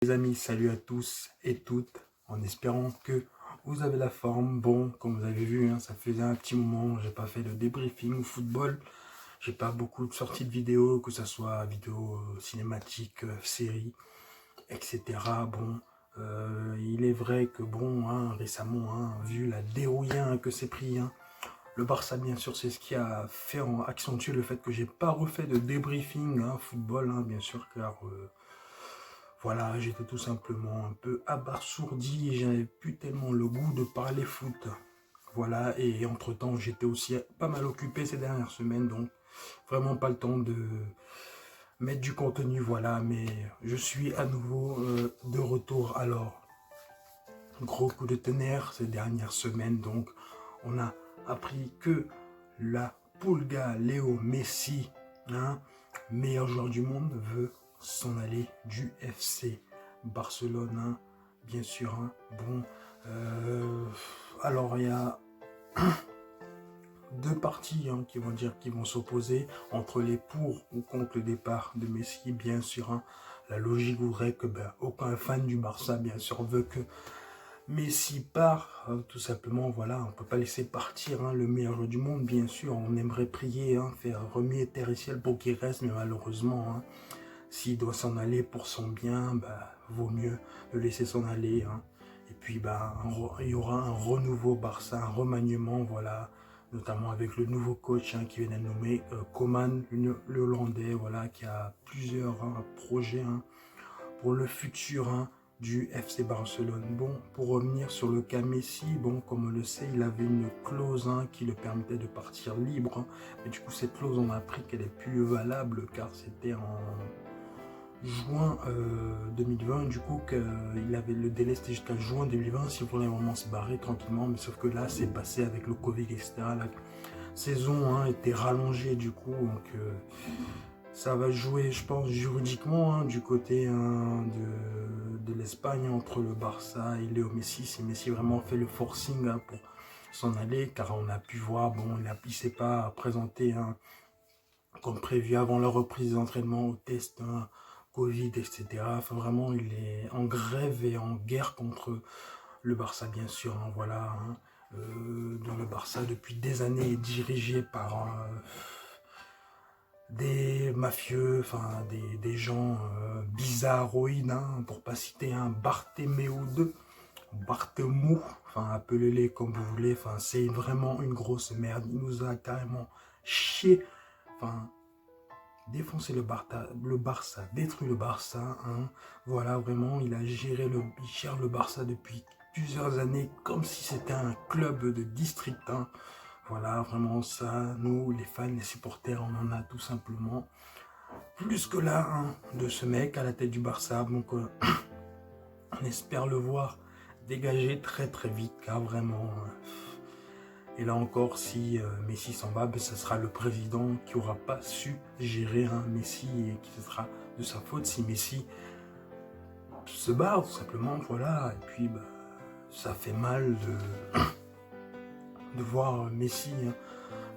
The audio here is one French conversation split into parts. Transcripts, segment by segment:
Les amis, salut à tous et toutes, en espérant que vous avez la forme. Bon, comme vous avez vu, ça faisait un petit moment, j'ai pas fait de débriefing football, j'ai pas beaucoup de sorties de vidéos, que ce soit vidéo cinématique, série, etc. Bon, il est vrai que bon, récemment, vu la dérouille que c'est pris, le Barça, bien sûr, c'est ce qui a fait accentuer le fait que j'ai pas refait de débriefing football, bien sûr, car voilà, j'étais tout simplement un peu abasourdi et j'avais plus tellement le goût de parler foot. Voilà, et entre-temps, j'étais aussi pas mal occupé ces dernières semaines, donc vraiment pas le temps de mettre du contenu, voilà, mais je suis à nouveau de retour. Alors, gros coup de tonnerre ces dernières semaines, donc on a appris que la Pulga Léo Messi, meilleur joueur du monde, veut s'en aller du FC Barcelone, bien sûr. Bon, alors il y a deux parties qui vont dire qu'ils vont s'opposer entre les pour ou contre le départ de Messi, bien sûr. La logique voudrait que aucun fan du Barça, bien sûr, veut que Messi part, tout simplement. Voilà, on ne peut pas laisser partir le meilleur joueur du monde, bien sûr. On aimerait prier, faire remuer terre et ciel pour qu'il reste, mais malheureusement, s'il doit s'en aller pour son bien, vaut mieux le laisser s'en aller. Et puis, il y aura un renouveau Barça, un remaniement, voilà, notamment avec le nouveau coach qui vient d'être nommé, Koeman, le Hollandais, voilà, qui a plusieurs projets pour le futur du FC Barcelone. Bon, pour revenir sur le cas Messi, bon, comme on le sait, il avait une clause qui le permettait de partir libre. Mais du coup, cette clause, on a appris qu'elle est plus valable car c'était en juin 2020. Du coup, il avait le délai, c'était jusqu'à juin 2020 s'il voulait vraiment se barrer tranquillement. Mais sauf que là, c'est passé avec le Covid, etc. La saison était rallongée du coup. Donc, ça va jouer, je pense, juridiquement du côté de l'Espagne entre le Barça et Léo Messi. Si Messi vraiment fait le forcing pour s'en aller, car on a pu voir, bon, il ne s'est pas présenté comme prévu avant la reprise des entraînements au test Covid, etc. Enfin, vraiment, il est en grève et en guerre contre le Barça, bien sûr. Voilà, dont le Barça, depuis des années, est dirigé par des mafieux, enfin des gens bizarroïdes, pour pas citer un Bartomeu 2, Bartomeu, enfin appelez-les comme vous voulez, enfin c'est vraiment une grosse merde. Il nous a carrément chié, enfin défoncé le Barça, détruit le Barça, voilà, vraiment il gère le Barça depuis plusieurs années comme si c'était un club de district, voilà, vraiment ça, nous les fans, les supporters, on en a tout simplement plus que là de ce mec à la tête du Barça. Donc on espère le voir dégager très très vite, car vraiment et là encore, si Messi s'en va, ça sera le président qui aura pas su gérer Messi et qui ce sera de sa faute si Messi se barre tout simplement, voilà. Et puis ça fait mal de voir Messi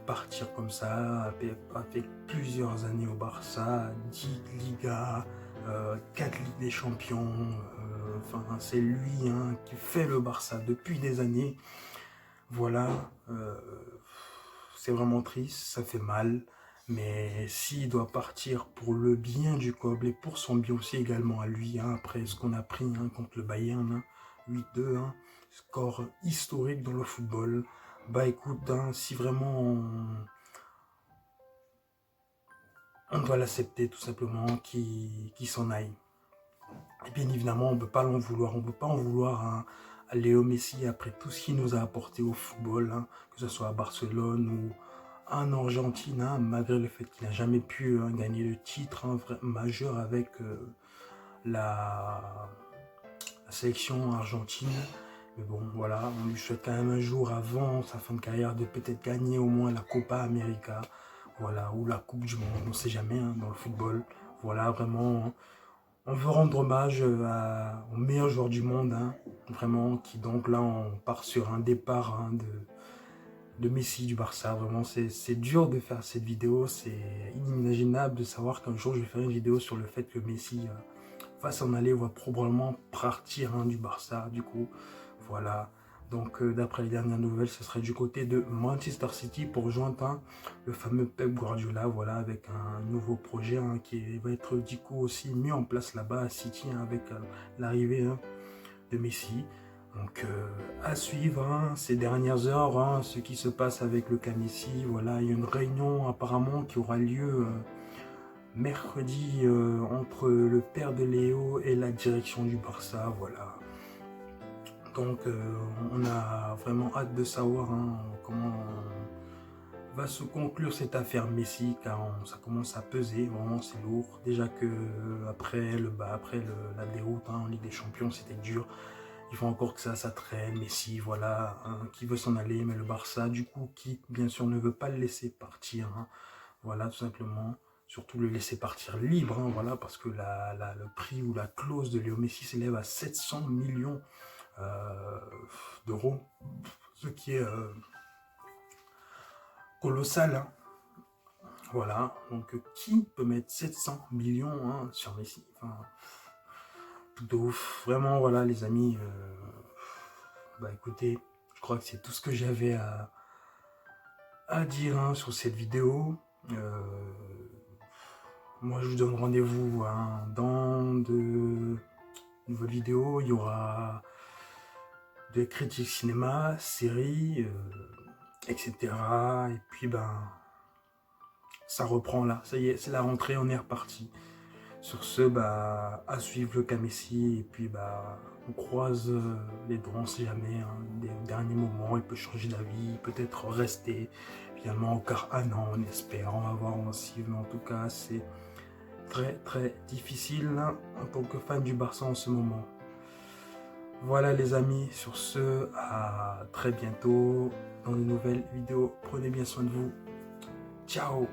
partir comme ça, avec plusieurs années au Barça, 10 Ligas, 4 Ligues des Champions, enfin c'est lui qui fait le Barça depuis des années. Voilà, c'est vraiment triste, ça fait mal, mais s'il doit partir pour le bien du club et pour son bien aussi également à lui, après ce qu'on a pris contre le Bayern, 8-2, score historique dans le football, écoute, si vraiment on doit l'accepter tout simplement, qu'il s'en aille. Et bien évidemment, on ne peut pas l'en vouloir, on ne peut pas en vouloir à Léo Messi après tout ce qu'il nous a apporté au football, que ce soit à Barcelone ou en Argentine, malgré le fait qu'il n'a jamais pu gagner le titre majeur avec la sélection argentine. Mais bon, voilà, on lui souhaite quand même un jour avant sa fin de carrière de peut-être gagner au moins la Copa América, voilà, ou la Coupe du Monde, on ne sait jamais dans le football. Voilà, vraiment, on veut rendre hommage au meilleur joueur du monde, vraiment, qui donc là, on part sur un départ de Messi du Barça. Vraiment, c'est dur de faire cette vidéo, c'est inimaginable de savoir qu'un jour je vais faire une vidéo sur le fait que Messi va s'en aller, va probablement partir du Barça, du coup, voilà. Donc, d'après les dernières nouvelles, ce serait du côté de Manchester City pour rejoindre le fameux Pep Guardiola, voilà, avec un nouveau projet qui va être du coup aussi mis en place là-bas à City avec l'arrivée de Messi. Donc, à suivre ces dernières heures, ce qui se passe avec le cas Messi. Voilà, il y a une réunion apparemment qui aura lieu mercredi entre le père de Léo et la direction du Barça, voilà. Donc on a vraiment hâte de savoir comment va se conclure cette affaire Messi, car ça commence à peser, vraiment c'est lourd. Déjà que après la déroute en Ligue des Champions, c'était dur. Il faut encore que ça traîne. Messi, voilà, qui veut s'en aller, mais le Barça, du coup, qui bien sûr ne veut pas le laisser partir. Voilà, tout simplement. Surtout le laisser partir libre, voilà, parce que le prix ou la clause de Léo Messi s'élève à 700 millions d'euros, ce qui est colossal. Voilà, donc qui peut mettre 700 millions sur Messi, enfin, tout de ouf. Vraiment, voilà, les amis, bah écoutez, je crois que c'est tout ce que j'avais à dire sur cette vidéo. Moi, je vous donne rendez-vous dans de nouvelles vidéos. Il y aura des critiques cinéma, séries, etc. Et puis, ça reprend là. Ça y est, c'est la rentrée, on est reparti. Sur ce, à suivre le cas Messi. Et puis, on croise les doigts, on sait jamais. Des derniers moments, il peut changer d'avis, peut-être rester. Finalement, encore un an, on espère. On va voir aussi. Mais en tout cas, c'est très très difficile en tant que fan du Barça en ce moment. Voilà les amis, sur ce, à très bientôt dans de nouvelles vidéos. Prenez bien soin de vous. Ciao.